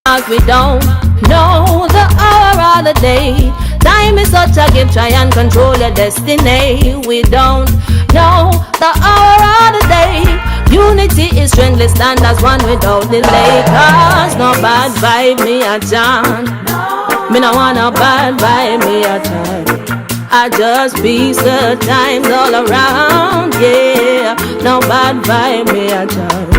'Cause we don't know the hour or the day. Time is such a gift, try and control your destiny. We don't know the hour or the day. Unity is strength, let's stand as one without delay. 'Cause no bad vibe me a John. Me no want no bad vibe me a John. I just peace the times all around, yeah. No bad vibe me a John.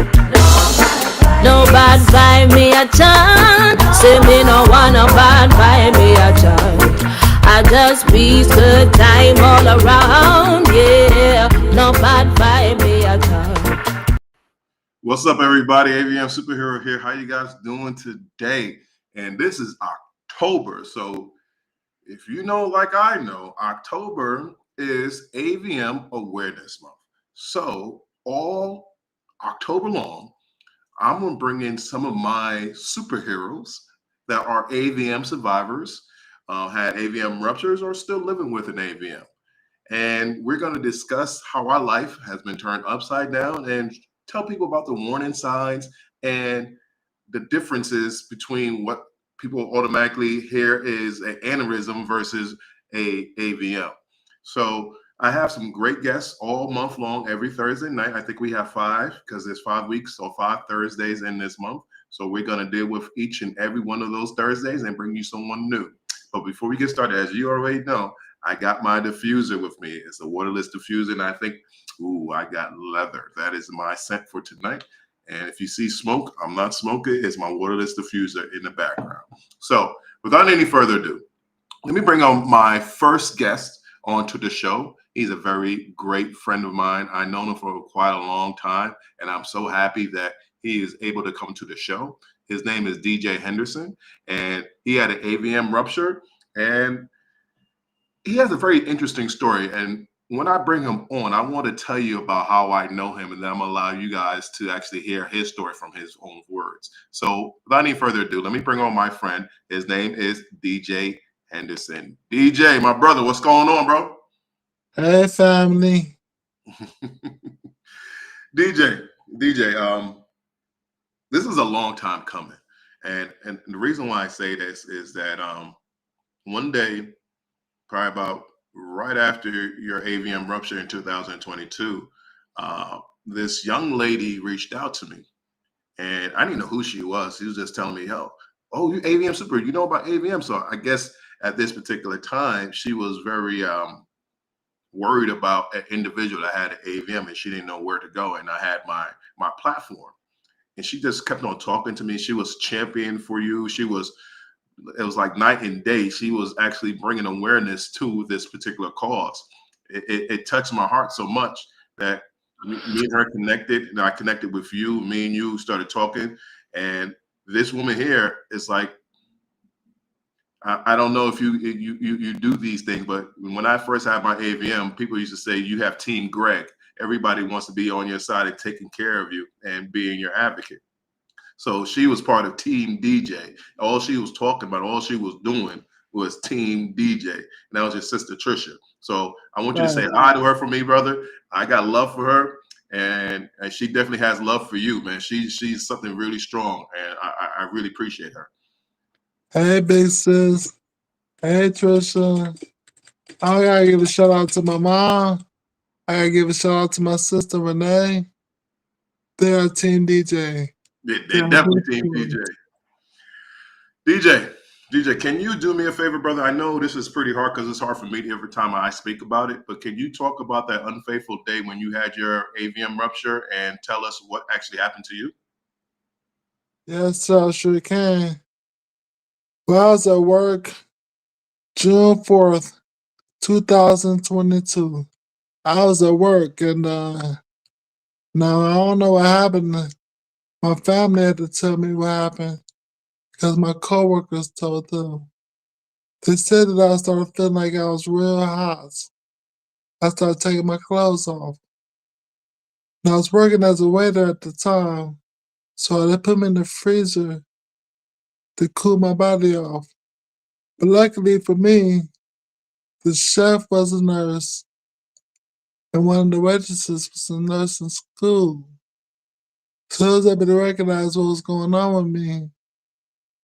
No bad vibe me a chant. Say me no want no bad vibe me a chant. I just peace good time all around, yeah. No bad vibe me a chant. What's up, everybody? AVM Superhero here. How you guys doing today? And this is October. So if you know, like I know, October is AVM Awareness Month. So all October long, I'm going to bring in some of my superheroes that are AVM survivors, had AVM ruptures, or still living with an AVM. And we're going to discuss how our life has been turned upside down and tell people about the warning signs and the differences between what people automatically hear is an aneurysm versus a AVM. So I have some great guests all month long, every Thursday night. I think we have 5 because there's 5 weeks or 5 Thursdays in this month. So we're going to deal with each and every one of those Thursdays and bring you someone new. But before we get started, as you already know, I got my diffuser with me. It's a waterless diffuser, and I think, ooh, I got leather. That is my scent for tonight. And if you see smoke, I'm not smoking. It's my waterless diffuser in the background. So without any further ado, let me bring on my first guest onto the show. He's a very great friend of mine. I've known him for quite a long time, and I'm so happy that he is able to come to the show. His name is DJ Henderson, and he had an AVM rupture, and he has a very interesting story. And when I bring him on, I want to tell you about how I know him, and then I'm going to allow you guys to actually hear his story from his own words. So without any further ado, let me bring on my friend. His name is DJ Henderson. DJ, my brother, what's going on, bro? Hey, family. DJ, this is a long time coming. And the reason why I say this is that one day, probably about right after your AVM rupture in 2022, this young lady reached out to me. And I didn't know who she was. She was just telling me, oh, you AVM super, you know about AVM. So I guess at this particular time, she was very worried about an individual that had an AVM, and she didn't know where to go. And I had my platform, and she just kept on talking to me. She was champion for you. It was like night and day. She was actually bringing awareness to this particular cause. It touched my heart so much that me and her connected, and I connected with you. Me and you started talking, and this woman here is like, I don't know if you do these things, but when I first had my AVM, people used to say you have Team Greg. Everybody wants to be on your side and taking care of you and being your advocate. So she was part of Team DJ. All she was talking about, all she was doing was Team DJ. And that was your sister Trisha. So I want you to say hi to her for me, brother. I got love for her, and she definitely has love for you, man. She's something really strong, and I really appreciate her. Hey, big sis. Hey, Trisha. I gotta give a shout out to my mom. I gotta give a shout out to my sister Renee. They are Team DJ. They definitely Team DJ. DJ, can you do me a favor, brother? I know this is pretty hard because it's hard for me every time I speak about it, but can you talk about that unfaithful day when you had your AVM rupture and tell us what actually happened to you? Yes, sir, I sure can. Well, I was at work June 4th, 2022. I was at work, and now I don't know what happened. My family had to tell me what happened because my coworkers told them. They said that I started feeling like I was real hot. I started taking my clothes off. And I was working as a waiter at the time, so they put me in the freezer to cool my body off. But luckily for me, the chef was a nurse, and one of the waitresses was a nurse in school. So I was able to recognize what was going on with me.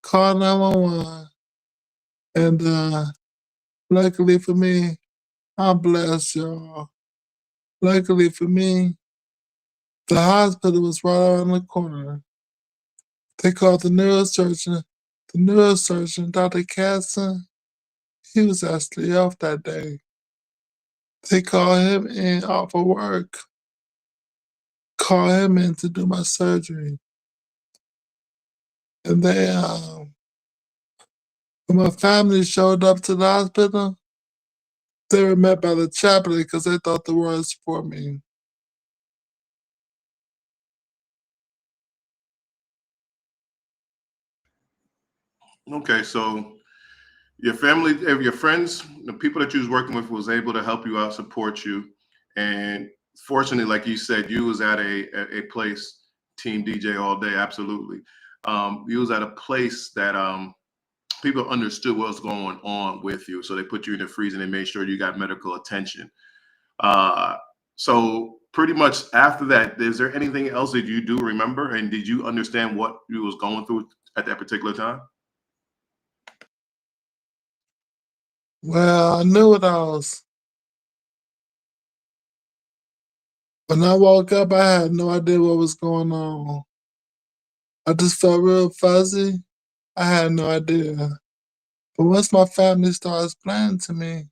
called 911. And luckily for me, I'm blessed, y'all. Luckily for me, the hospital was right around the corner. They called the neurosurgeon. The neurosurgeon, Dr. Casson, he was actually off that day. They called him in off of work, called him in to do my surgery. And when my family showed up to the hospital, they were met by the chaplain because they thought the world was for me. Okay, so your family, your friends, the people that you was working with was able to help you out, support you, and fortunately, like you said, you was at a place, Team DJ all day, absolutely. You was at a place that people understood what was going on with you, so they put you in the freezer and they made sure you got medical attention. Uh, so pretty much after that, is there anything else that you do remember, and did you understand what you was going through at that particular time? Well, I knew what I was. When I woke up, I had no idea what was going on. I just felt real fuzzy. I had no idea. But once my family started explaining to me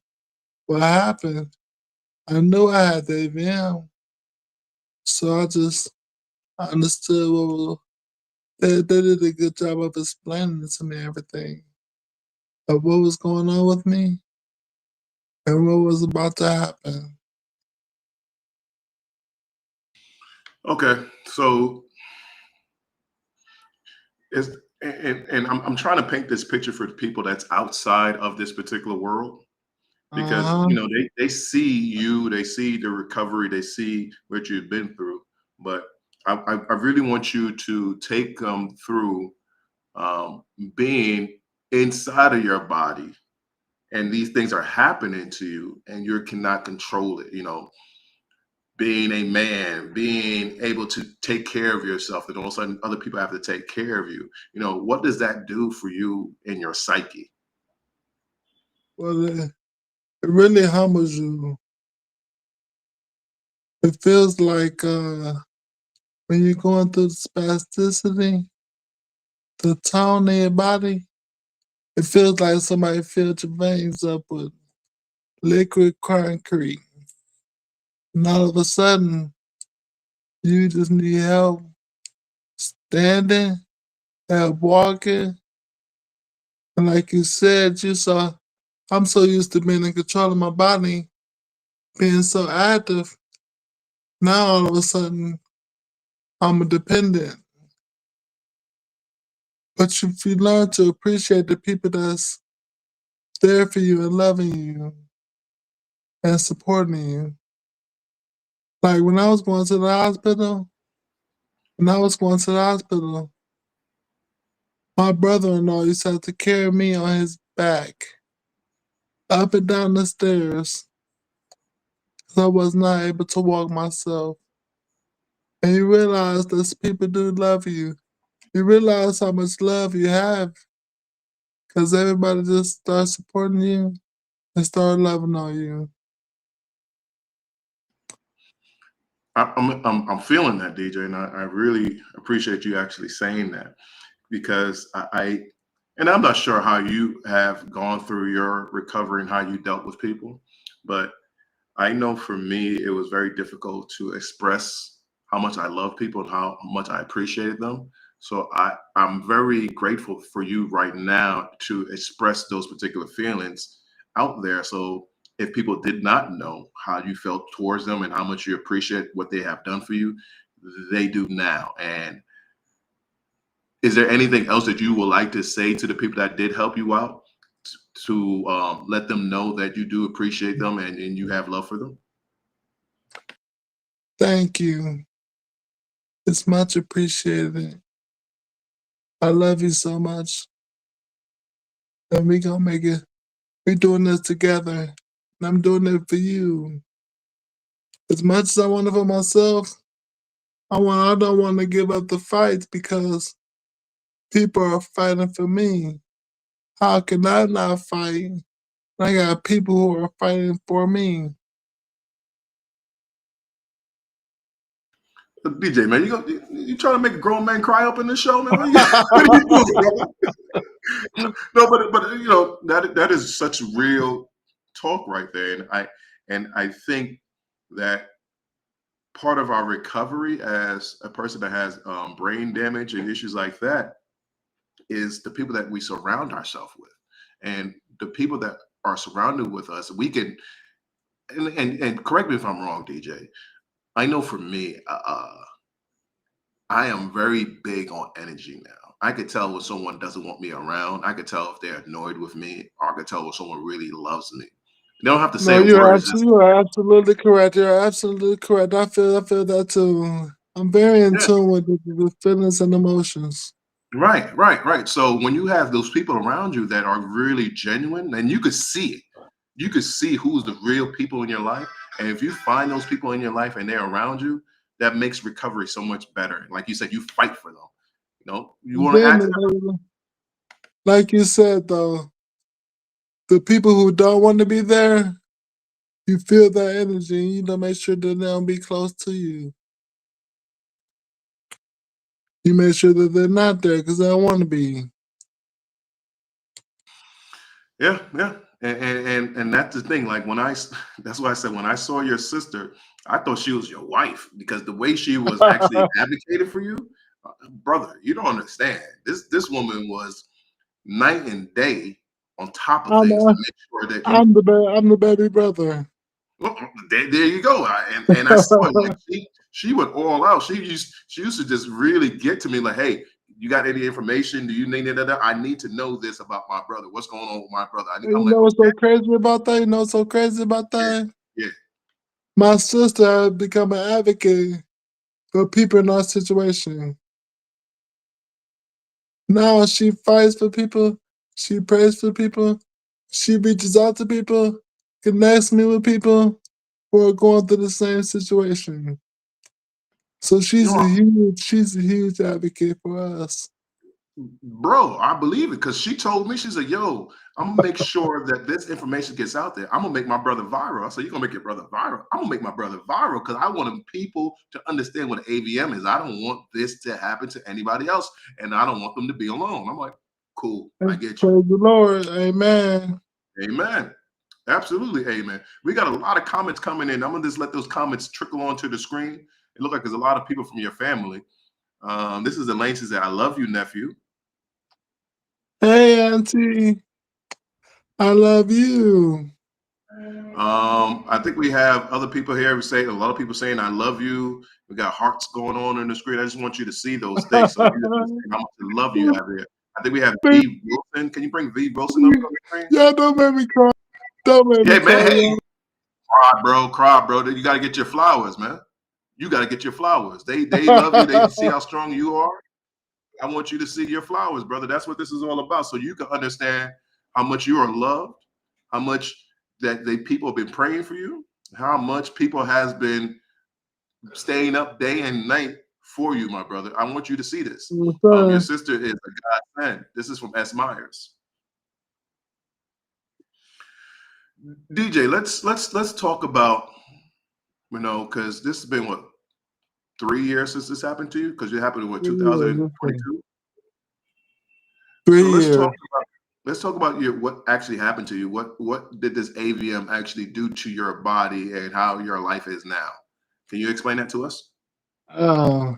what happened, I knew I had the AVM. So I understood they did a good job of explaining to me everything of what was going on with me and what was about to happen. Okay, so is and I'm trying to paint this picture for the people that's outside of this particular world because Uh-huh. they see you, they see the recovery, they see what you've been through, but I really want you to take them through being inside of your body and these things are happening to you and you cannot control it. Being a man, being able to take care of yourself, and all of a sudden other people have to take care of you. What does that do for you in your psyche? Well, it really humbles you. It feels like when you're going through the spasticity, the tone in your body, it feels like somebody filled your veins up with liquid concrete. And all of a sudden, you just need help standing, help walking. And like you said, I'm so used to being in control of my body, being so active. Now all of a sudden, I'm a dependent. But if you learn to appreciate the people that's there for you and loving you and supporting you. Like when I was going to the hospital, when I was going to the hospital, my brother-in-law used to have to carry me on his back up and down the stairs because I was not able to walk myself. And you realize that people do love you. You realize how much love you have because everybody just starts supporting you and start loving on you. I'm feeling that, DJ, and I really appreciate you actually saying that because and I'm not sure how you have gone through your recovery and how you dealt with people, but I know for me, it was very difficult to express how much I love people and how much I appreciated them. So I'm very grateful for you right now to express those particular feelings out there. So if people did not know how you felt towards them and how much you appreciate what they have done for you, they do now. And is there anything else that you would like to say to the people that did help you out to let them know that you do appreciate them and you have love for them? Thank you. It's much appreciated. I love you so much. And we gonna make it. We're doing this together. And I'm doing it for you. As much as I want it for myself, I don't want to give up the fight because People are fighting for me. How can I not fight? I got people who are fighting for me. DJ, man, you trying to make a grown man cry up in this show, man? What are you doing, brother? No, but you know that is such real talk right there, and I think that part of our recovery as a person that has brain damage and issues like that is the people that we surround ourselves with, and the people that are surrounded with us. We can and correct me if I'm wrong, DJ. I know for me, I am very big on energy now. I could tell when someone doesn't want me around. I could tell if they're annoyed with me, or I could tell when someone really loves me. They don't have to No, say words. you are absolutely correct. You're absolutely correct. I feel that too. I'm very in Yeah, tune with the feelings and emotions. right. So when you have those people around you that are really genuine, and you could see it, you could see who's the real people in your life. And if you find those people in your life and they're around you, that makes recovery so much better. Like you said, you fight for them. You know, you And want to then, ask. like you said, though, the people who don't want to be there, you feel that energy, and you know, make sure that they don't be close to you. You make sure that they're not there because they don't want to be. Yeah. And that's the thing. Like that's why I said when I saw your sister, I thought she was your wife because the way she was actually advocating for you, brother, you don't understand. This woman was night and day on top of I'm things to a, make sure that you. I'm the baby brother. Well, there you go. And I saw it. Like she went all out. She used to just really get to me like, hey, you got any information? Do you need that? I need to know this about my brother. What's going on with my brother? And I'm you like, know what's okay, so crazy about that? You know what's so crazy about yeah, that? yeah. My sister has become an advocate for people in our situation. Now she fights for people. She prays for people. She reaches out to people, connects me with people who are going through the same situation. So You know, she's a huge advocate for us. bro, I believe it because she told me, she said, yo, I'm gonna make sure that this information gets out there. I'm gonna make my brother viral. I said, you're gonna make your brother viral. I'm gonna make my brother viral because I want people to understand what AVM is. I don't want this to happen to anybody else, and I don't want them to be alone. I'm like, cool, I And get you. praise the Lord. Amen. Amen. Absolutely, amen. We got a lot of comments coming in. I'm gonna just let those comments trickle onto the screen. It looked like there's a lot of people from your family. This is Elaine. She said, I love you, nephew. Hey, Auntie. I love you. I think we have other people here who say a lot of people saying I love you. We got hearts going on in the screen. I just want you to see those things so you understand how much love you have here. I think we have V Wilson. Can you bring V Wilson up on the screen? Y'all don't make me cry. Don't make me Yeah, man. cry, Hey, y'all. cry, bro. You got to get your flowers, man. You got to get your flowers. They love you. They see how strong you are. I want you to see your flowers, brother. That's what this is all about. So you can understand how much you are loved, how much that they people have been praying for you, how much people has been staying up day and night for you, my brother. I want you to see this. Yes, Your sir. sister is a godsend. This is from S. Myers. DJ, let's talk about because this has been what 3 years since this happened to you because it happened in what 2022. So 3 years. let's talk about what actually happened to you. What did this AVM actually do to your body and how your life is now? Can you explain that to us? Uh,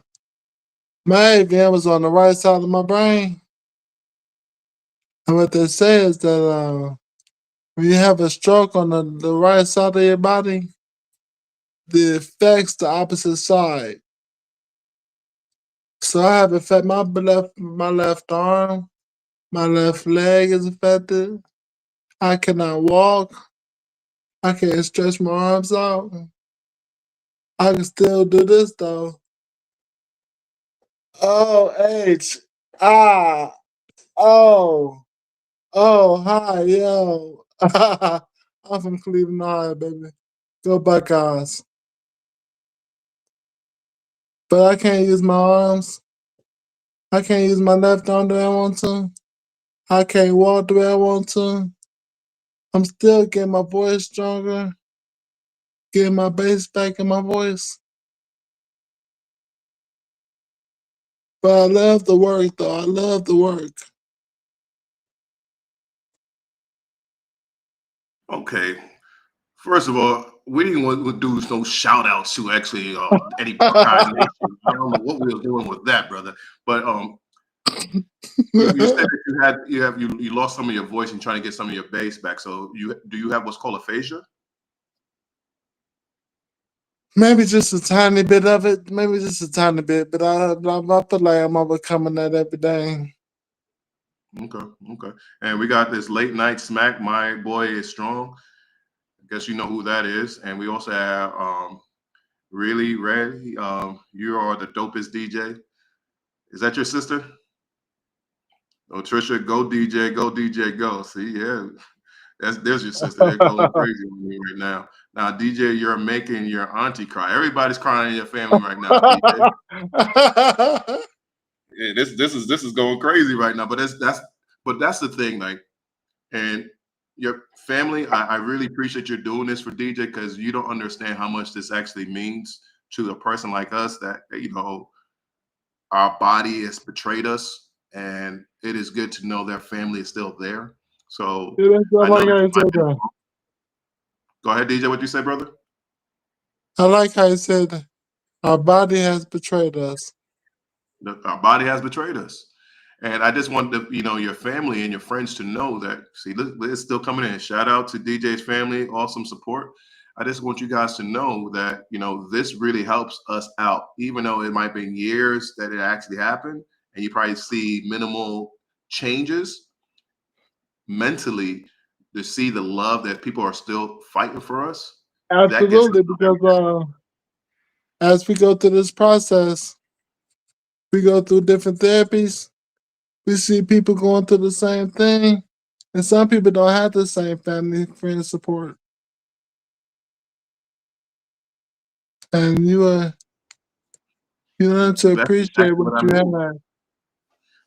my AVM was on the right side of my brain. And what they say is that when you have a stroke on the right side of your body, the effects the opposite side. So I have affected my left arm, my left leg is affected. I cannot walk. I can't stretch my arms out. I can still do this though. O H I O hi yo. I'm from Cleveland, Ohio, baby. Go Buckeyes. But I can't use my arms. I can't use my left arm the way I want to. I can't walk the way I want to. I'm still getting my voice stronger, getting my bass back in my voice. But I love the work, though. I love the work. Okay. First of all, we didn't want to do no shout outs to actually any Buckeye Nation. I don't know what we were doing with that, brother. But you said that you lost some of your voice and trying to get some of your bass back. So you have what's called aphasia? Maybe just a tiny bit of it. Maybe just a tiny bit. But I feel like I'm overcoming that every day. Okay, okay. And we got this late night smack. My boy is strong. I guess you know who that is. And we also have really Red. You are the dopest DJ. Is that your sister? Oh, Trisha, go DJ, go DJ, go. See, yeah, there's your sister. They're going crazy with me right now. Now, DJ, you're making your auntie cry. Everybody's crying in your family right now, DJ. Yeah, this is going crazy right now. But that's the thing, like, and your family. I really appreciate you doing this for DJ because you don't understand how much this actually means to a person like us that our body has betrayed us, and it is good to know their family is still there. So Yeah, that's I what know I this gotta say might be. that. Go ahead, DJ. What you say, brother? I like how you said our body has betrayed us. Our body has betrayed us, and I just want your family and your friends to know that. See, it's still coming in. Shout out to DJ's family, awesome support. I just want you guys to know that this really helps us out, even though it might be years that it actually happened, and you probably see minimal changes mentally. To see the love that people are still fighting for us, that gets us Absolutely, up every because as we go through this process, we go through different therapies. We see people going through the same thing, and some people don't have the same family, friend support. And you learn to That's appreciate exactly what what I you mean. have.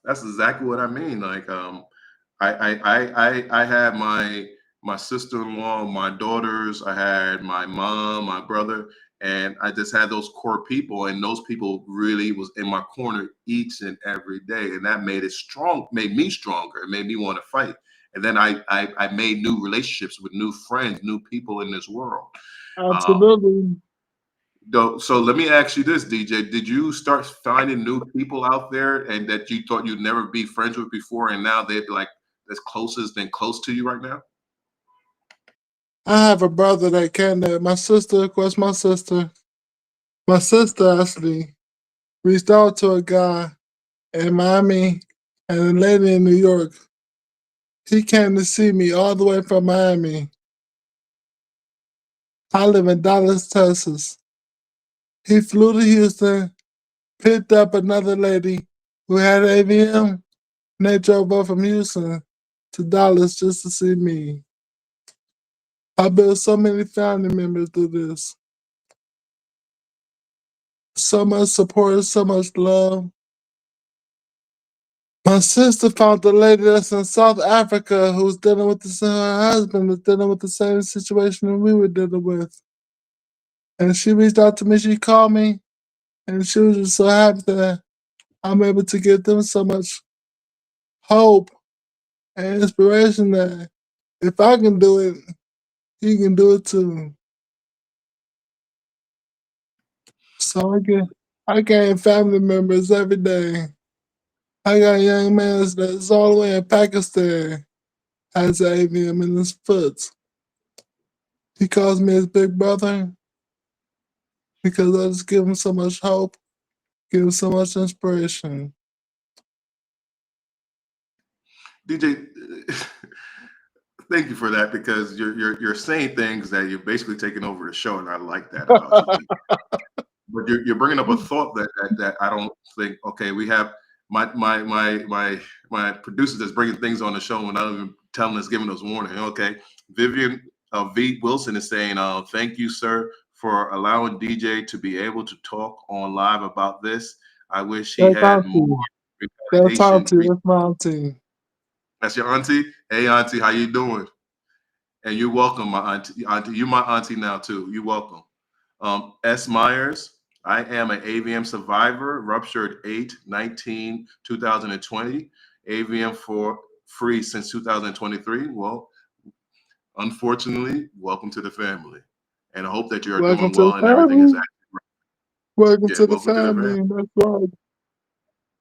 That's exactly what I mean. Like, I had my sister-in-law, my daughters, I had my mom, my brother, and I just had those core people, and those people really was in my corner each and every day, and that made me stronger. It made me want to fight. And then I made new relationships with new friends, new people in this world. Um, Absolutely. so let me ask you this, DJ. Did you start finding new people out there and that you thought you'd never be friends with before, and now they're like as close to you right now? I have a brother that can that. My sister, of course, my sister actually reached out to a guy in Miami and a lady in New York. He came to see me all the way from Miami. I live in Dallas, Texas. He flew to Houston, picked up another lady who had AVM, and they drove up from Houston to Dallas just to see me. I built so many family members through this. So much support, so much love. My sister found a lady that's in South Africa who's dealing with her husband was dealing with the same situation that we were dealing with. And she reached out to me, she called me, and she was just so happy that I'm able to give them so much hope and inspiration that if I can do it, he can do it too. So I gain family members every day. I got a young man that's all the way in Pakistan has AVM in his foot. He calls me his big brother because I just give him so much hope, give him so much inspiration. DJ, thank you for that because you're saying things that you're basically taking over the show, and I like that about you. But you're bringing up a thought that I don't think. Okay, we have my producer that's bringing things on the show without even telling us, giving us warning. Okay, Vivian V Wilson is saying, "Thank you, sir, for allowing DJ to be able to talk on live about this. I wish he Thank had God more for you. That's Haitian. auntie. That's my auntie. That's your auntie. Hey, auntie, how you doing? And you're welcome, my auntie. Auntie, you my auntie now too. You're welcome. S. Myers. I am an AVM survivor, ruptured 8/19/2020. AVM for free since 2023. Well, unfortunately, welcome to the family. And I hope that you are Welcome doing to the well and everything is family. actually right. Welcome Yeah, to the welcome to the family. family. That's right.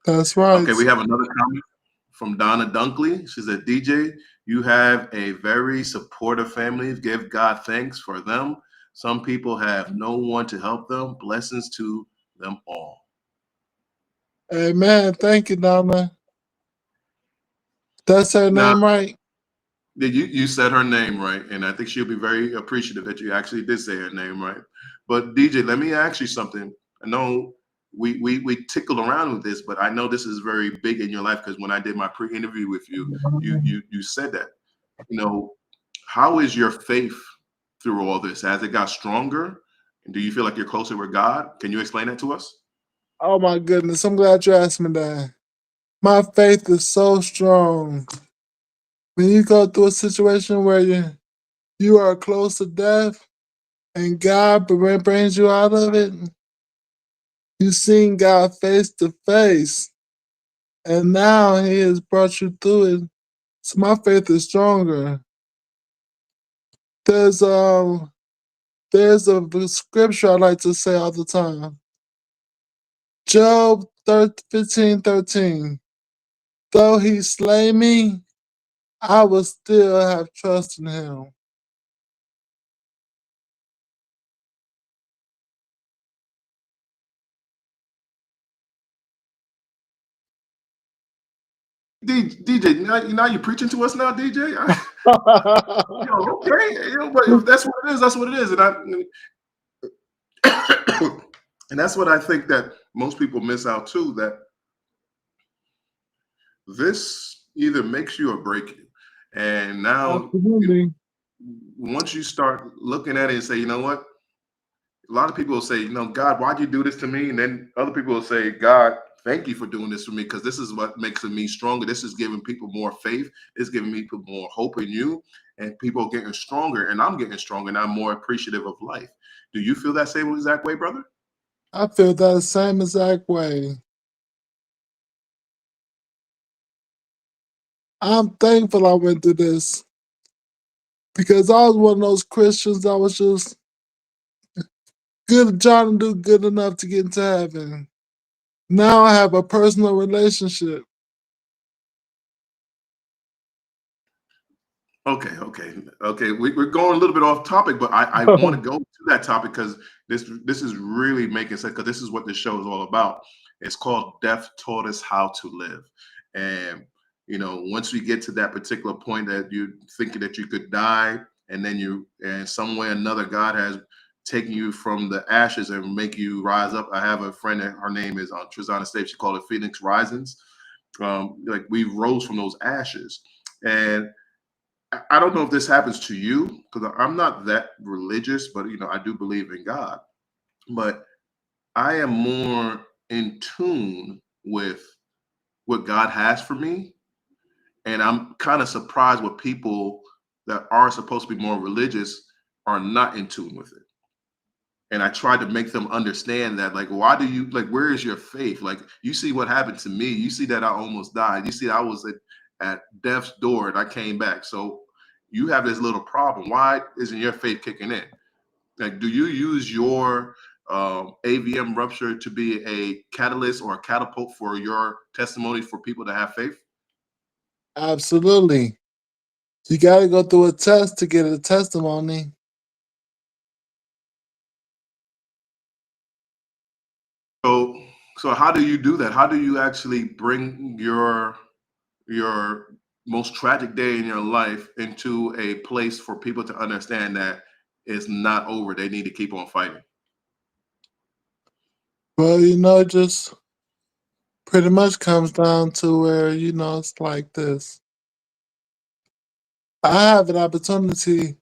That's right. Okay, we have another comment from Donna Dunkley. She said, DJ, you have a very supportive family. Give God thanks for them. Some people have no one to help them. Blessings to them all. Amen. Thank you, Donna. That's her Now, name, right? you said her name right, and I think she'll be very appreciative that you actually did say her name right. But DJ, let me ask you something. I know we tickled around with this, but I know this is very big in your life because when I did my pre-interview with you, you said that. You know, how is your faith through all this? Has it got stronger? And do you feel like you're closer with God? Can you explain that to us? Oh my goodness. I'm glad you asked me that. My faith is so strong. When you go through a situation where you are close to death and God brings you out of it, you've seen God face to face. And now He has brought you through it. So my faith is stronger. There's there's a scripture I like to say all the time. Job 15:13. Though he slay me, I will still have trust in him. DJ, now you're preaching to us now, DJ. Okay, but if that's what it is, that's what it is, and that's what I think that most people miss out too. That this either makes you or break you, and now Absolutely. once you start looking at it and say, you know what, a lot of people will say, you know, God, why'd you do this to me? And then other people will say, God, thank you for doing this for me because this is what makes me stronger. This is giving people more faith. It's giving people more hope in you, and people are getting stronger, and I'm getting stronger, and I'm more appreciative of life. Do you feel that same exact way, brother? I feel that same exact way. I'm thankful I went through this because I was one of those Christians that was just good, trying to do good enough to get into heaven. Now I have a personal relationship. Okay. We're going a little bit off topic, but I want to go to that topic because this is really making sense because this is what this show is all about. It's called Death Taught Us How to Live. And you know, once we get to that particular point that you're thinking that you could die, and then and some way or another, God has taken you from the ashes and make you rise up. I have a friend that her name is Trizana State. She called it Phoenix Risings. Like we rose from those ashes. And I don't know if this happens to you because I'm not that religious, but you know, I do believe in God. But I am more in tune with what God has for me. And I'm kind of surprised what people that are supposed to be more religious are not in tune with it. And I tried to make them understand that, like, why do you like, where is your faith? Like, you see what happened to me. You see that I almost died. You see, I was at death's door and I came back. So you have this little problem. Why isn't your faith kicking in? Like, do you use your AVM rupture to be a catalyst or a catapult for your testimony for people to have faith? Absolutely. You got to go through a test to get a testimony. So, so how do you do that? How do you actually bring your most tragic day in your life into a place for people to understand that it's not over? They need to keep on fighting. Well, just pretty much comes down to where, it's like this. I have an opportunity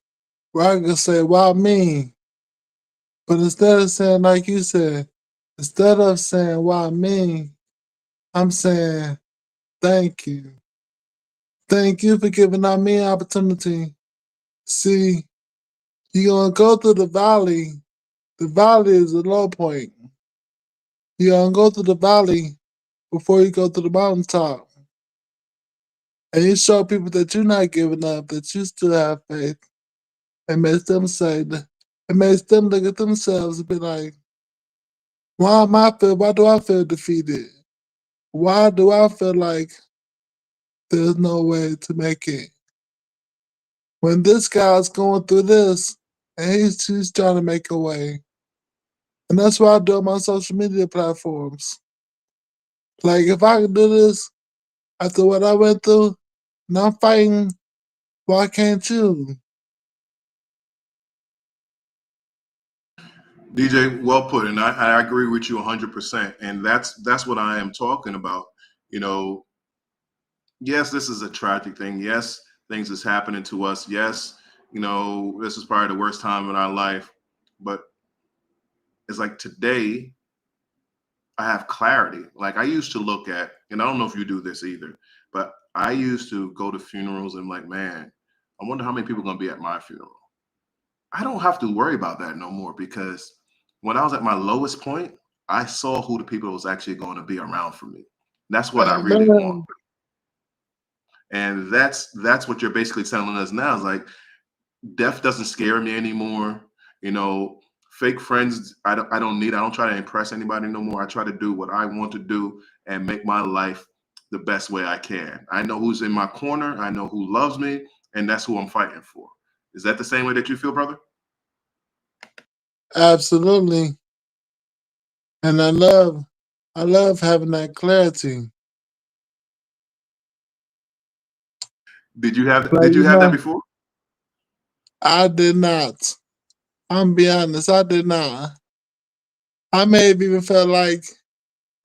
where I can say, why me? But instead of saying, like you said, instead of saying, why me? I'm saying, Thank you. Thank you for giving out me an opportunity. See, you're gonna go through the valley. The valley is the low point. You're gonna go through the valley before you go to the mountaintop. And you show people that you're not giving up, that you still have faith. It makes them say that it makes them look at themselves and be like, why do I feel defeated? Why do I feel like there's no way to make it? When this guy's going through this and he's trying to make a way. And that's what I do on my social media platforms. Like if I can do this after what I went through and I'm fighting, why can't you? DJ, well put, and I agree with you 100%. And that's what I am talking about. You know, yes, this is a tragic thing. Yes, things is happening to us. Yes, this is probably the worst time in our life. But it's like today, I have clarity. Like I used to look at, and I don't know if you do this either, but I used to go to funerals and like, man, I wonder how many people are gonna be at my funeral. I don't have to worry about that no more because when I was at my lowest point, I saw who the people was actually going to be around for me. That's what I really want. Man, And that's what you're basically telling us now is like death doesn't scare me anymore. You know, fake friends, I don't need, I don't try to impress anybody no more. I try to do what I want to do and make my life the best way I can. I know who's in my corner, I know who loves me, and that's who I'm fighting for. Is that the same way that you feel, brother? absolutely. And I love having that clarity. Did Like, you have that before? I did not. I'm be honest, I did not. I may have even felt like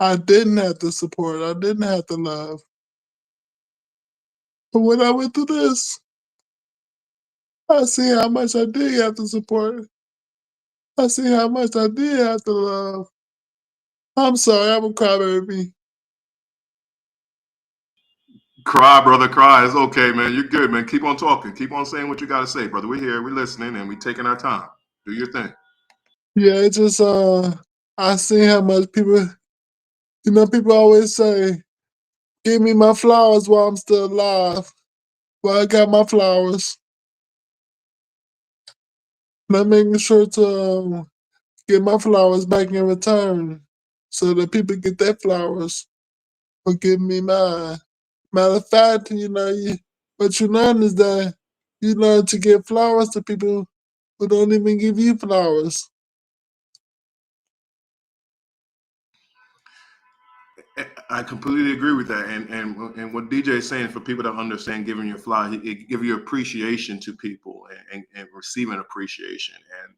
I didn't have the support, I didn't have the love. But when I went through this, I see how much I did have the support. I see how much I did have the love. I'm sorry, I'm a crybaby. Cry, brother, cry. It's okay, man. You're good, man. Keep on talking. Keep on saying what you got to say, brother. We're here, we're listening, and we're taking our time. Do your thing. Yeah, it just I see how much people people always say, give me my flowers while I'm still alive. Well, I got my flowers. And I'm making sure to get my flowers back in return so that people get their flowers for giving me mine. Matter of fact, what you learn is that you learn to give flowers to people who don't even give you flowers. I completely agree with that, and what DJ is saying for people to understand, giving your flower, it give you appreciation to people and receiving appreciation, and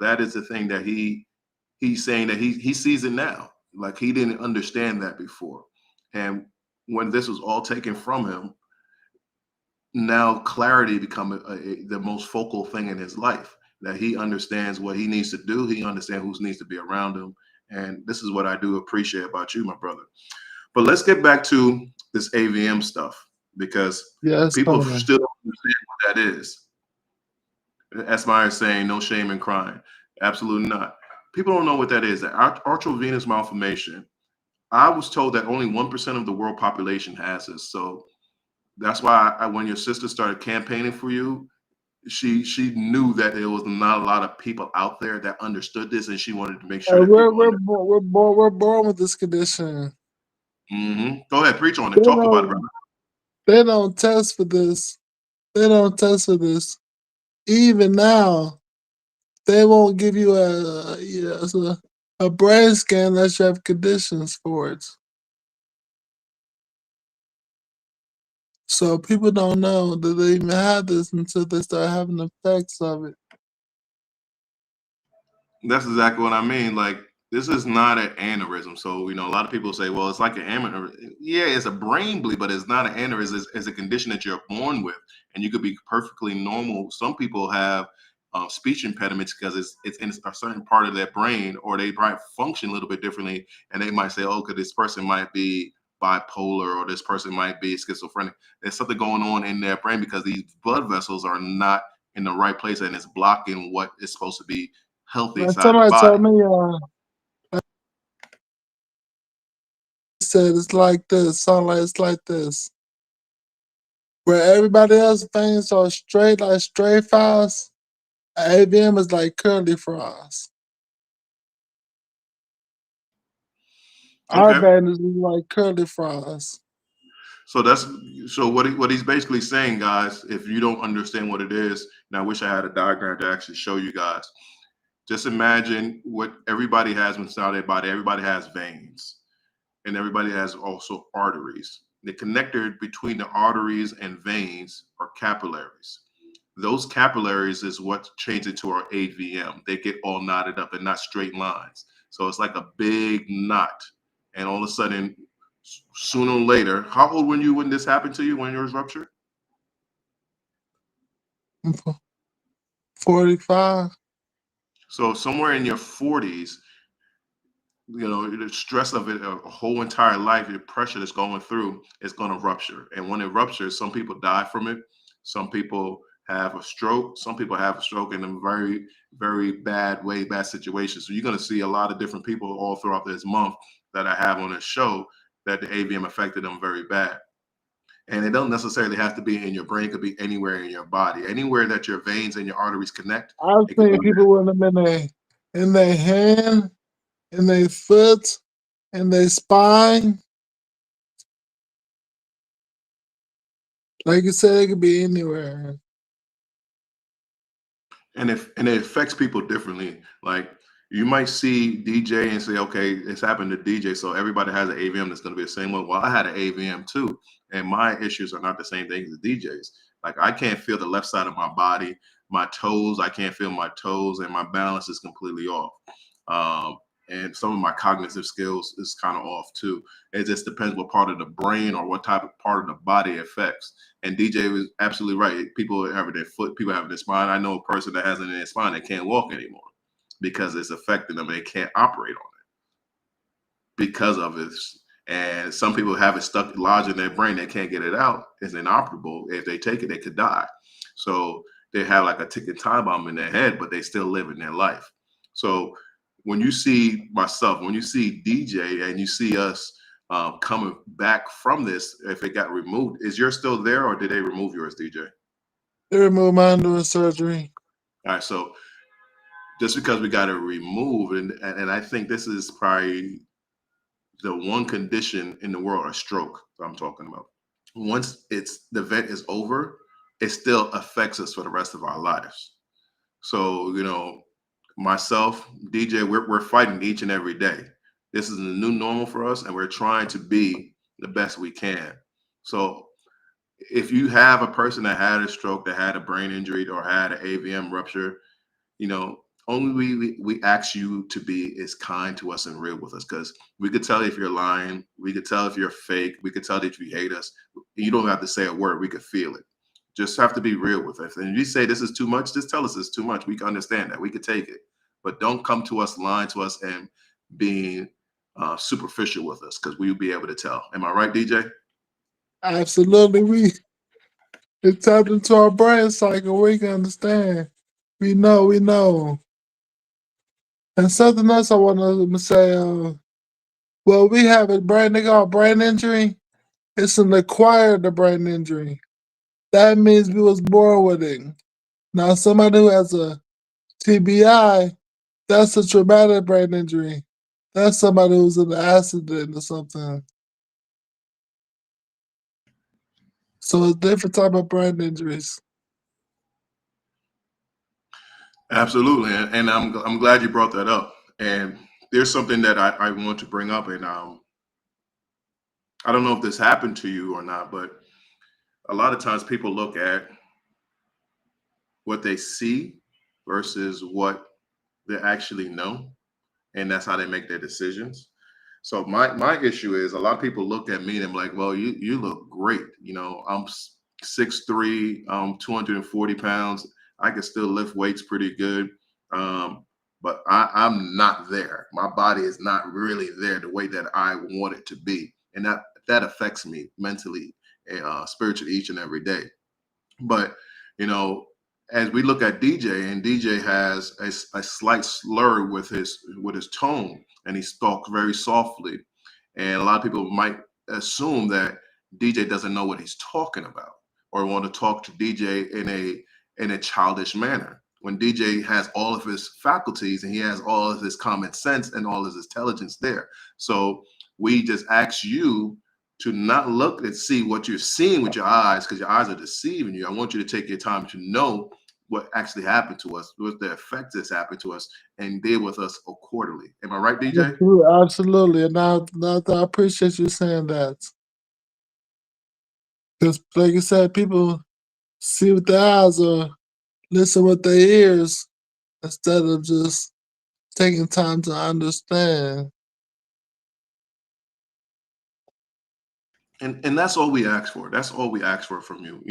that is the thing that he's saying that he sees it now, like he didn't understand that before, and when this was all taken from him, now clarity become the most focal thing in his life. That he understands what he needs to do, he understands who needs to be around him, and this is what I do appreciate about you, my brother. But let's get back to this AVM stuff because Yes, people sir. still don't understand what that is. Esmire is saying no shame in crying. Absolutely not. People don't know what that is. The arteriovenous malformation. I was told that only 1% of the world population has this. So that's why when your sister started campaigning for you, she knew that there was not a lot of people out there that understood this, and she wanted to make sure that We're people we're under. bo- we're born we're born with this condition. Go ahead, preach on it. They Talk about it, don't brother. they don't test for this. They don't test for this. Even now, they won't give you a brain scan unless you have conditions for it. So people don't know that they even have this until they start having effects of it. That's exactly what I mean. Like, this is not an aneurysm. So, a lot of people say, well, it's like an aneurysm. Yeah, it's a brain bleed, but it's not an aneurysm. It's a condition that you're born with, and you could be perfectly normal. Some people have speech impediments because it's in a certain part of their brain, or they might function a little bit differently, and they might say, oh, because this person might be bipolar, or this person might be schizophrenic. There's something going on in their brain because these blood vessels are not in the right place, and it's blocking what is supposed to be healthy Like inside the somebody body. told me, said it's like this, sound like it's like this. Where everybody else veins are straight, like straight files, AVM is like curly fries. Our Okay. vein is like curly fries. So what he's basically saying, guys. If you don't understand what it is, and I wish I had a diagram to actually show you guys. Just imagine what everybody has inside their body. Everybody has veins, and everybody has also arteries. The connector between the arteries and veins are capillaries. Those capillaries is what change it to our AVM. They get all knotted up and not straight lines. So it's like a big knot. And all of a sudden, sooner or later, how old were you when this happened to you, when yours ruptured? 45. So somewhere in your 40s, the stress of it, a whole entire life, your pressure that's going through is going to rupture. And when it ruptures, some people die from it. Some people have a stroke. Some people have a stroke in a very, very bad way, bad situation. So you're going to see a lot of different people all throughout this month that I have on this show that the AVM affected them very bad. And it don't necessarily have to be in your brain. It could be anywhere in your body, anywhere that your veins and your arteries connect. I've It could seen be people with them in their hand, in their foot, in their spine. Like you said, it could be anywhere. and it affects people differently. Like you might see DJ and say, okay, it's happened to DJ, so everybody has an AVM that's going to be the same way. Well, I had an AVM too, and my issues are not the same things as DJ's. Like I can't feel the left side of my body, my toes. I can't feel my toes, and my balance is completely off. Um, and some of my cognitive skills is kind of off too. It just depends what part of the brain or what type of part of the body it affects. And DJ was absolutely right. People having their foot, people having their spine. I know a person that has it in their spine that can't walk anymore because it's affecting them and they can't operate on it because of it. And some people have it stuck lodged in their brain. They can't get it out. It's inoperable. If they take it, they could die. So they have like a ticking time bomb in their head, but they still live in their life. So when you see myself, when you see DJ and you see us coming back from this, if it got removed, is yours still there or did they remove yours, DJ? They removed mine during surgery. All right, so just because we got it removed, and I think this is probably the one condition in the world, a stroke that I'm talking about. Once the event is over, it still affects us for the rest of our lives. So, myself, DJ, we're fighting each and every day. This is a new normal for us, and we're trying to be the best we can. So, if you have a person that had a stroke, that had a brain injury, or had an AVM rupture, only we ask you to be as kind to us and real with us, because we could tell if you're lying, we could tell if you're fake, we could tell that you hate us. You don't have to say a word, we could feel it. Just have to be real with us. And if you say this is too much, just tell us it's too much. We can understand that. We could take it. But don't come to us, lying to us, and being superficial with us, because we'll be able to tell. Am I right, DJ? Absolutely. It tapped into our brain cycle. We can understand. We know. And something else I want to say, well, we have a brain, they call brain injury. It's an acquired brain injury. That means we was born with it. Now, somebody who has a TBI, that's a traumatic brain injury. That's somebody who's in an accident or something. So it's different type of brain injuries. Absolutely. And I'm glad you brought that up. And there's something that I want to bring up. And I don't know if this happened to you or not, but a lot of times people look at what they see versus what they actually know, and that's how they make their decisions. So my issue is, a lot of people look at me and I'm like, well, you look great. I'm 6'3", 240 pounds. I can still lift weights pretty good. But I'm not there. My body is not really there the way that I want it to be. And that affects me mentally, spiritually each and every day. But as we look at DJ, and DJ has a slight slur with his tone, and he talks very softly, and a lot of people might assume that DJ doesn't know what he's talking about, or want to talk to DJ in a childish manner, when DJ has all of his faculties and he has all of his common sense and all of his intelligence there. So we just ask you to not look and see what you're seeing with your eyes, because your eyes are deceiving you. I want you to take your time to know what actually happened to us, what the effects that's happened to us, and deal with us accordingly. Am I right, DJ? Absolutely. And I appreciate you saying that. Because, like you said, people see with their eyes or listen with their ears instead of just taking time to understand. And that's all we ask for. That's all we ask for from you.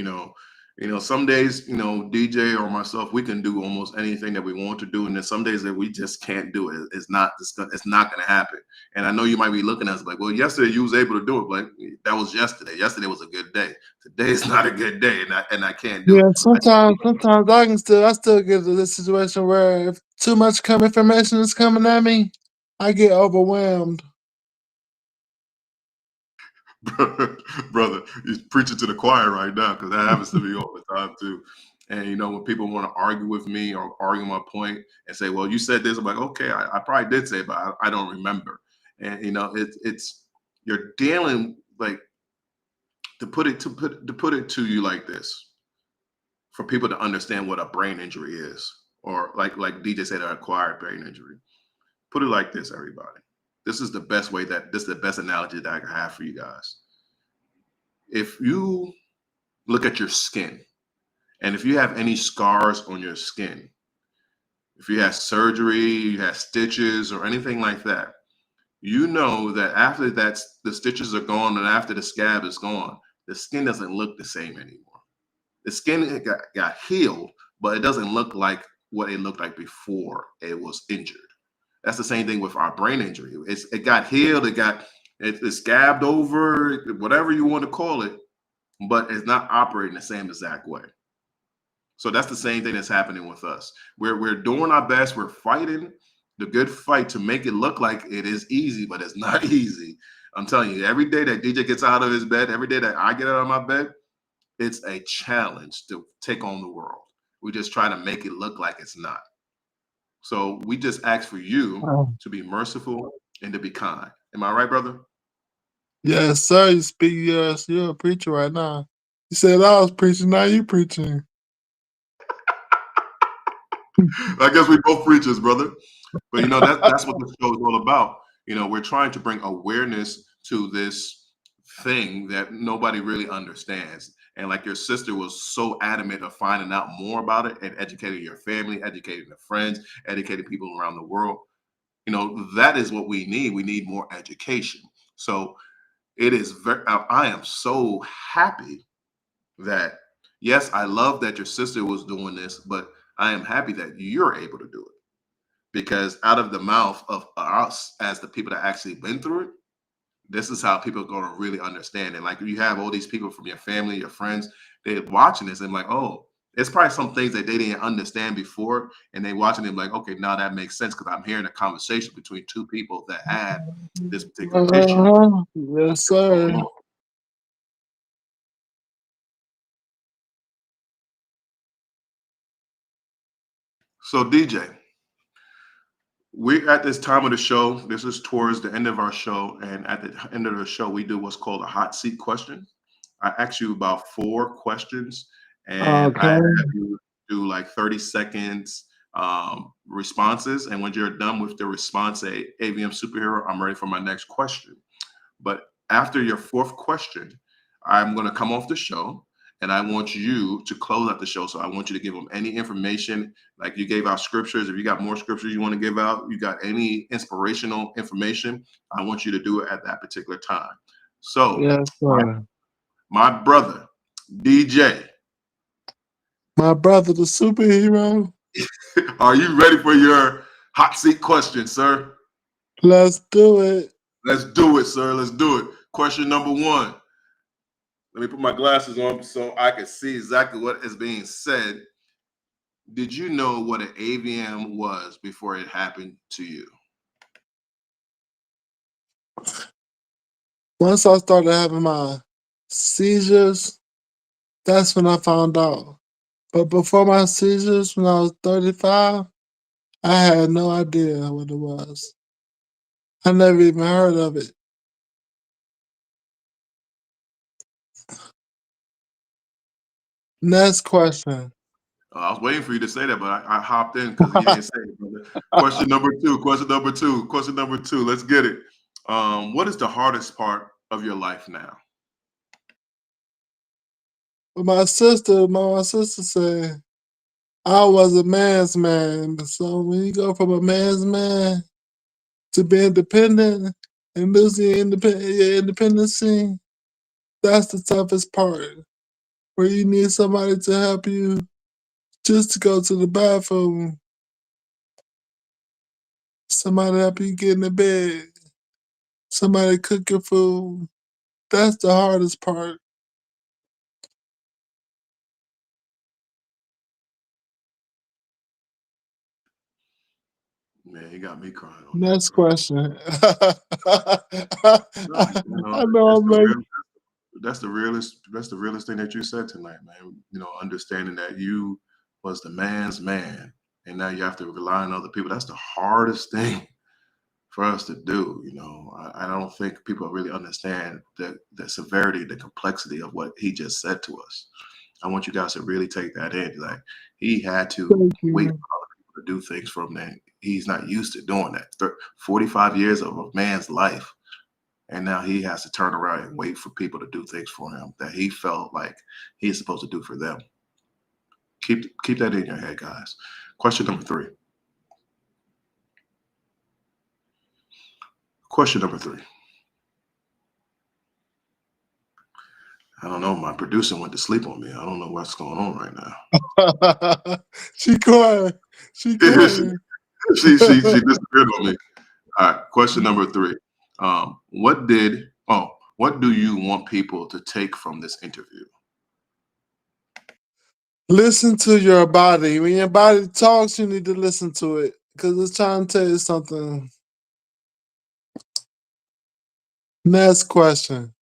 Some days, DJ or myself, we can do almost anything that we want to do, and then some days that we just can't do it. It's not going to happen. And I know you might be looking at us like, well, yesterday you was able to do it. Like, that was yesterday. Yesterday was a good day. Today is not a good day, and I can't do it. Yeah, sometimes I still get to this situation where if too much information is coming at me, I get overwhelmed. Brother, he's preaching to the choir right now, because that happens to me all the time too. And when people want to argue with me or argue my point and say, well, you said this, I'm like, okay, I probably did say it, but I don't remember. And it's you're dealing, like, to put it to you like this, for people to understand what a brain injury is, or like DJ said, an acquired brain injury. Put it like this, everybody. This is the best analogy that I can have for you guys. If you look at your skin, and if you have any scars on your skin, if you had surgery, you had stitches or anything like that, you know that after the stitches are gone and after the scab is gone, the skin doesn't look the same anymore. The skin got healed, but it doesn't look like what it looked like before it was injured. That's the same thing with our brain injury. It got healed, it scabbed over, whatever you want to call it, but it's not operating the same exact way. So that's the same thing that's happening with us. We're doing our best. We're fighting the good fight to make it look like it is easy, but it's not easy. I'm telling you, every day that DJ gets out of his bed, every day that I get out of my bed, it's a challenge to take on the world. We just try to make it look like it's not. So we just ask for you to be merciful and to be kind. Am I right, brother? Yes, sir. You speak. Yes, you're a preacher right now. You said I was preaching. Now you preaching. I guess we both preachers, brother. But that's what the show is all about. We're trying to bring awareness to this thing that nobody really understands. And like your sister was so adamant of finding out more about it and educating your family, educating your friends, educating people around the world. That is what we need. We need more education. So it is I am so happy that, yes, I love that your sister was doing this, but I am happy that you're able to do it, because out of the mouth of us as the people that actually been through it, this is how people are going to really understand it. Like, you have all these people from your family, your friends, they're watching this and like, oh, it's probably some things that they didn't understand before, and they watching it like, okay, now that makes sense, because I'm hearing a conversation between two people that had this particular issue. Yes, sir. So DJ, we're at this time of the show. This is towards the end of our show, and at the end of the show, we do what's called a hot seat question. I ask you about 4 questions, and I have you do like 30 seconds responses. And when you're done with the response, say AVM superhero, I'm ready for my next question. But after your 4th question, I'm going to come off the show, and I want you to close out the show. So I want you to give them any information, like you gave out scriptures. If you got more scriptures you want to give out, you got any inspirational information, I want you to do it at that particular time. So yes, sir. My brother, DJ. My brother, the superhero. Are you ready for your hot seat question, sir? Let's do it. Let's do it, sir. Let's do it. Question number one. Let me put my glasses on so I can see exactly what is being said. Did you know what an AVM was before it happened to you? Once I started having my seizures, that's when I found out. But before my seizures, when I was 35, I had no idea what it was. I never even heard of it. Next question. I was waiting for you to say that, but I hopped in because you didn't say it, brother. Question number two. Question number two. Question number two. Let's get it. What is the hardest part of your life now? But my sister said I was a man's man. So when you go from a man's man to be independent and losing your independency, that's the toughest part. Where you need somebody to help you just to go to the bathroom. Somebody help you get in the bed. Somebody cook your food. That's the hardest part. Man, you got me crying on that, Next bro. question. No, you know, I know that's I'm the like, real. That's the realest thing that you said tonight, man. You know, understanding that you was the man's man, and now you have to rely on other people. That's the hardest thing for us to do. You know, I don't think people really understand the severity, the complexity of what he just said to us. I want you guys to really take that in. Like he had to thank wait you. for other people to do things from that. He's not used to doing that. 45 years of a man's life. And now he has to turn around and wait for people to do things for him that he felt like he's supposed to do for them. Keep that in your head, guys. Question number three. Question number three. I don't know. My producer went to sleep on me. I don't know what's going on right now. She crying. She crying. She disappeared on me. All right. Question number three. What do you want people to take from this interview? Listen to your body. When your body talks, you need to listen to it because it's trying to tell you something. Next question.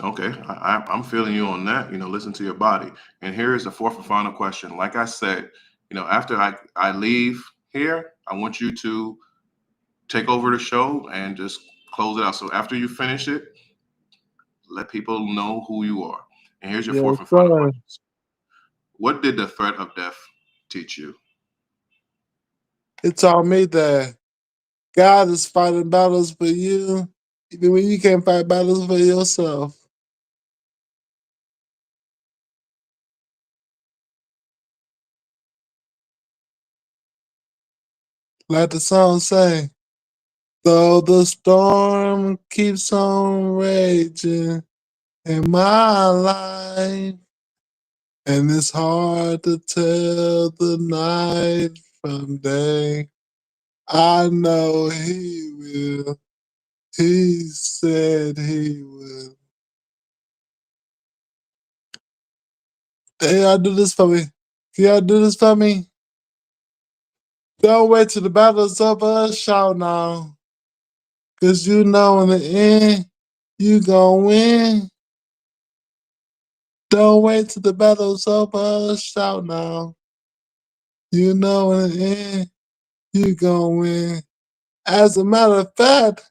Okay, I'm feeling you on that. You know, listen to your body. And here is the fourth and final question. Like I said, you know, after I leave here, I want you to take over the show and just close it out. So after you finish it, let people know who you are. And here's your Yes, fourth and final sir. question. What did the threat of death teach you? It taught me that God is fighting battles for you, even when you can't fight battles for yourself. Like the song say, though the storm keeps on raging in my life, and it's hard to tell the night from day. I know he will. He said he will. Hey, y'all do this for me. Can y'all do this for me? Don't wait till the battle's over. Shout now. Cause you know in the end, you gon' win. Don't wait till the battle's over. Shout now. You know in the end, you gon' win. As a matter of fact,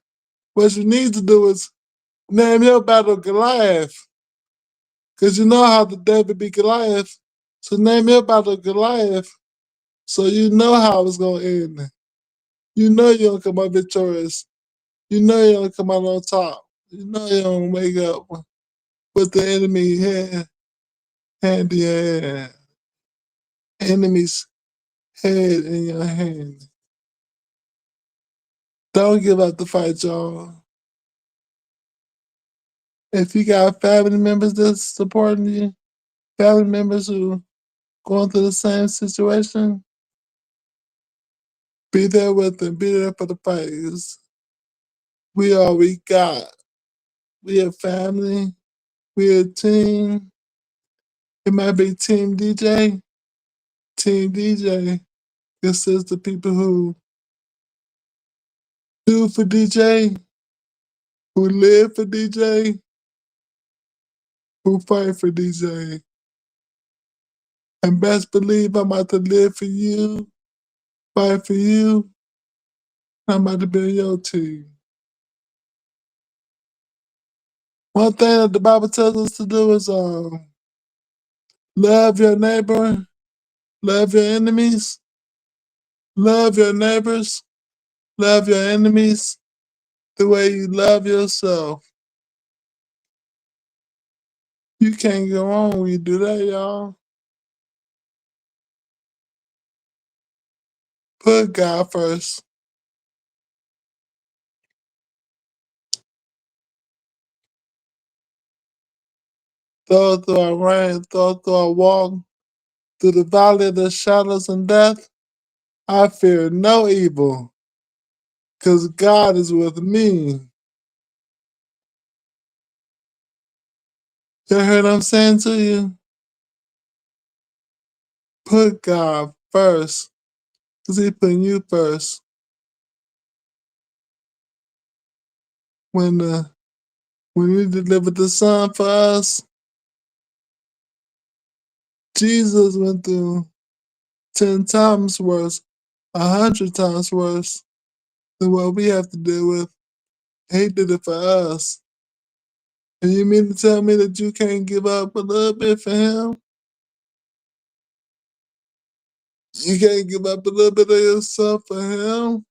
what you need to do is name your battle Goliath. Cause you know how the David beat Goliath. So name your battle Goliath. So you know how it's gonna end. You know you're gonna come out victorious. You know you're gonna come out on top. You know you're gonna wake up with the enemy hand in your hand. Enemy's head in your hand. Don't give up the fight, y'all. If you got family members that's supporting you, family members who going through the same situation, be there with them. Be there for the fight. 'Cause we all we got. We a family. We a team. It might be Team DJ. Team DJ consists of people who do for DJ, who live for DJ, who fight for DJ. And best believe I'm about to live for you, fight for you. I'm about to be on your team. One thing that the Bible tells us to do is love your neighbor, love your enemies, love your neighbors, love your enemies the way you love yourself. You can't go wrong when you do that, y'all. Put God first. Though through our rain, though through our walk, through the valley of the shadows and death, I fear no evil, because God is with me. You heard what I'm saying to you? Put God first, because He putting you first. When He delivered the Son for us, Jesus went through 10 times worse, 100 times worse than what we have to deal with. He did it for us. And you mean to tell me that you can't give up a little bit for Him? You can't give up a little bit of yourself for Him?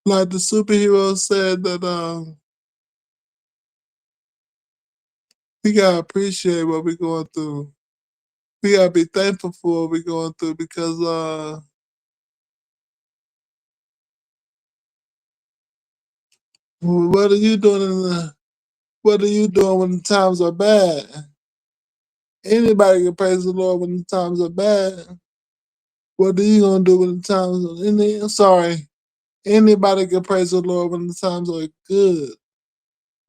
Like the superhero said that we gotta appreciate what we're going through. We gotta be thankful for what we're going through because what are you doing what are you doing when the times are bad? Anybody can praise the Lord when the times are bad. What are you gonna do when the times anybody can praise the Lord when the times are good.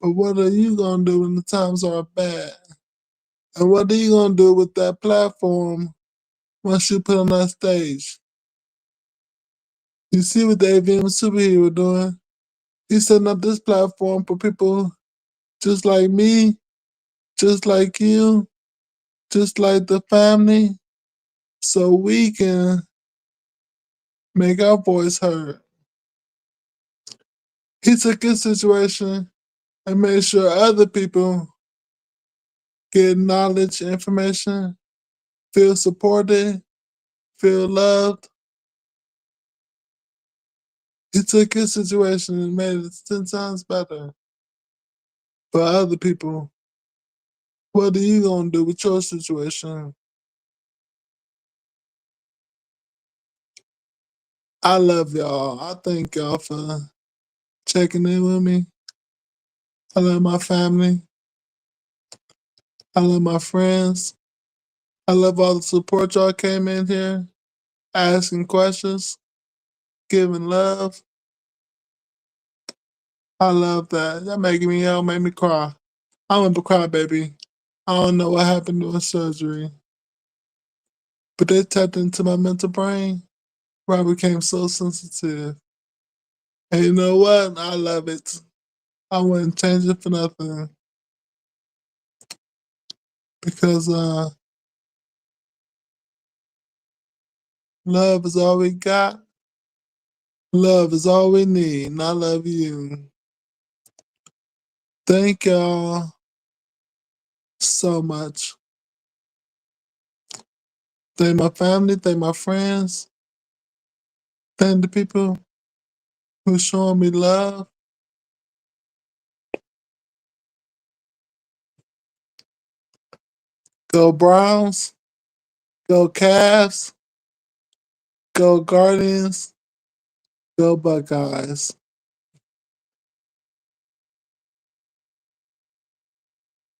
But what are you gonna do when the times are bad? And what are you gonna do with that platform once you put on that stage? You see what the AVM superhero doing? He's setting up this platform for people just like me, just like you, just like the family, so we can make our voice heard. He took his situation and made sure other people get knowledge, information, feel supported, feel loved. He took his situation and made it 10 times better for other people. What are you going to do with your situation? I love y'all. I thank y'all for checking in with me. I love my family. I love my friends. I love all the support y'all came in here, asking questions, giving love. I love that. That y'all make me cry. I'm a crybaby. I don't know what happened during surgery, but they tapped into my mental brain where I became so sensitive. And you know what? I love it. I wouldn't change it for nothing because love is all we got. Love is all we need, and I love you. Thank y'all so much. Thank my family, thank my friends, thank the people who showing me love. Go Browns, go Cavs, go Guardians, go Buckeyes.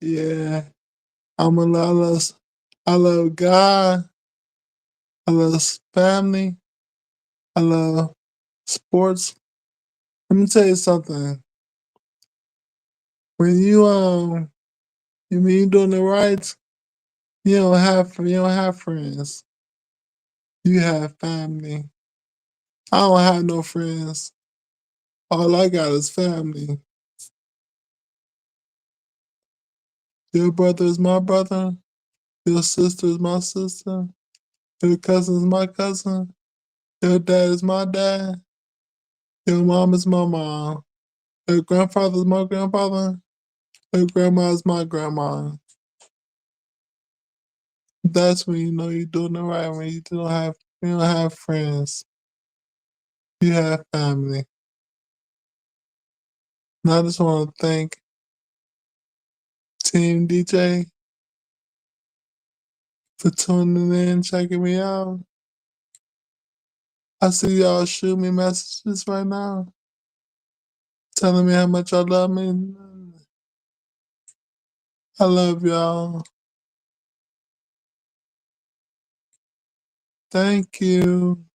Yeah, I love God, I love family, I love sports, Let me tell you something. When you doing it right, you don't have friends. You have family. I don't have no friends. All I got is family. Your brother is my brother. Your sister is my sister. Your cousin is my cousin. Your dad is my dad. Your mom is my mom. Your grandfather is my grandfather. Your grandma is my grandma. That's when you know you're doing it right. When you don't have friends. You have family. And I just want to thank Team DJ for tuning in, checking me out. I see y'all shoot me messages right now, telling me how much y'all love me. I love y'all. Thank you.